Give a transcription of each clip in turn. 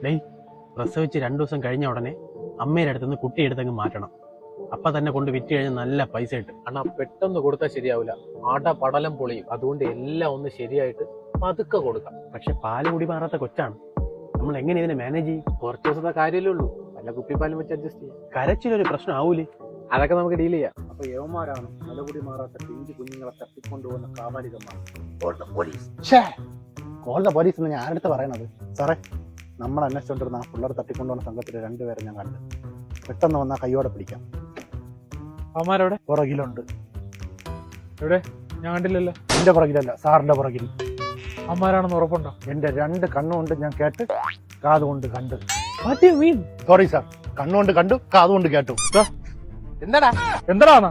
ഡേയ്, പ്രസവിച്ച് 2 ദിവസം കഴിഞ്ഞ ഉടനെ അമ്മയുടെ അടുത്തുനിന്ന് കുട്ടിയെ എടുത്തങ്ങ് മാറ്റണം. അപ്പൊ തന്നെ കൊണ്ട് വിറ്റ് കഴിഞ്ഞാൽ നല്ല പൈസ കിട്ടും. അണ്ണാ പെട്ടെന്ന് കൊടുത്താൽ ശരിയാവില്ല, ആട പടലം പൊളിയും. അതുകൊണ്ട് എല്ലാം ഒന്ന് ശരിയായിട്ട് പതുക്കെ കൊടുക്കാം. പക്ഷെ പാല് കൂടി മാറാത്ത കൊച്ചാണ്, നമ്മൾ എങ്ങനെ ഇതിനെ മാനേജ് ചെയ്യും? കുറച്ച് ദിവസത്തെ കാര്യമല്ലേ ഉള്ളൂ, വല്ല കുപ്പിപ്പാലും വെച്ച് അഡ്ജസ്റ്റ് ചെയ്യാം. കരച്ചിലൊരു പ്രശ്നം ആവൂലേ? അതൊക്കെ നമുക്ക് ഡീൽ ചെയ്യാം. അപ്പൊ യവന്മാരാണ് തലകുടി മാറാത്ത പിഞ്ചു കുഞ്ഞുങ്ങളെ തട്ടിക്കൊണ്ടുപോകുന്ന കാപാലികന്മാർ. കോളുടെ പോലീസ് എന്ന് ഞാൻ ആരുടെ പറയണത്? സാറേ, നമ്മൾ അന്വേഷിച്ചോണ്ടിരുന്ന ആ പിള്ളേർ തട്ടിക്കൊണ്ടുപോകുന്ന സംഘത്തിലെ 2 പേരെ ഞാൻ കണ്ടു. പെട്ടെന്ന് വന്നാൽ കൈയോടെ പിടിക്കാം. അവന്മാരവിടെ പുറകിലുണ്ട്. എവിടെ? ഞാൻ കണ്ടില്ലല്ലോ. എന്റെ പുറകിലല്ല, സാറിന്റെ പുറകിൽ. അവന്മാരാണെന്ന് ഉറപ്പുണ്ടോ? എന്റെ 2 കണ്ണുകൊണ്ട് ഞാൻ കേട്ട്, കാതുകൊണ്ട് കണ്ട്. What do you mean? Sorry sir, കണ്ണുകൊണ്ട് കണ്ടു, കാതുകൊണ്ട് കേട്ടു. എന്താടാ എന്താടാ?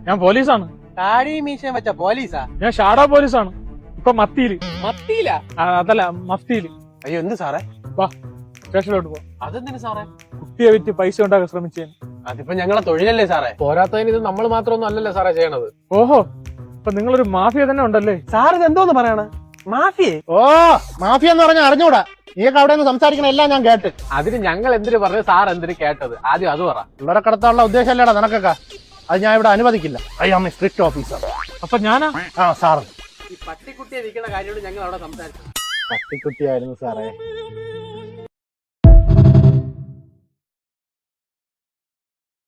ഞാൻ പോലീസാണ്. താടി മീശ വെച്ച പോലീസാ? ഞാൻ ഷാഡോ പോലീസാണ്. ഇപ്പൊ മത്തിയില്. മത്തിയില്ല? അതല്ല, മഫ്തിയില്. അയ്യോ, എന്ത് സാറേ? വാ, സ്റ്റേഷനിലോട്ട് പോ. അതെന്തിനു സാറേ? കുട്ടിയെ വിറ്റ് പൈസ ഉണ്ടാക്കാൻ ശ്രമിച്ചേന്. അതിപ്പോ ഞങ്ങളെ തൊഴിലല്ലേ സാറേ? പോരാത്തതിന് ഇത് നമ്മൾ മാത്രമൊന്നും അല്ലല്ലോ സാറേ ചെയ്യണത്. ഓഹോ, അപ്പൊ നിങ്ങളൊരു മാഫിയ തന്നെ ഉണ്ടല്ലേ? സാർ ഇത് എന്തോന്ന് പറയണ? മാഫിയെ? ഓ, മാഫിയ എന്ന് പറഞ്ഞാൽ അറിഞ്ഞൂടാ. നീയൊക്കെ അവിടെ നിന്ന് സംസാരിക്കണ എല്ലാം ഞാൻ കേട്ട്. അതിന് ഞങ്ങൾ എന്തിനു പറഞ്ഞു, സാർ എന്തിനു കേട്ടത്? ആദ്യം അത് പറ. പിള്ളേരെ കടത്താനുള്ള ഉദ്ദേശമല്ലേടാ നിനക്കൊക്കെ? അത് ഞാൻ ഇവിടെ അനുവദിക്കില്ല. I am a strict officer. അപ്പൊ ഞാനാ? ആ സാറ്. ഈ പട്ടിക്കുട്ടിയെ വിൽക്കുന്ന കാര്യമാണ് ഞങ്ങൾ അവിടെ സംസാരിച്ചത്. പട്ടിക്കുട്ടിയായിരുന്നു സാറേ.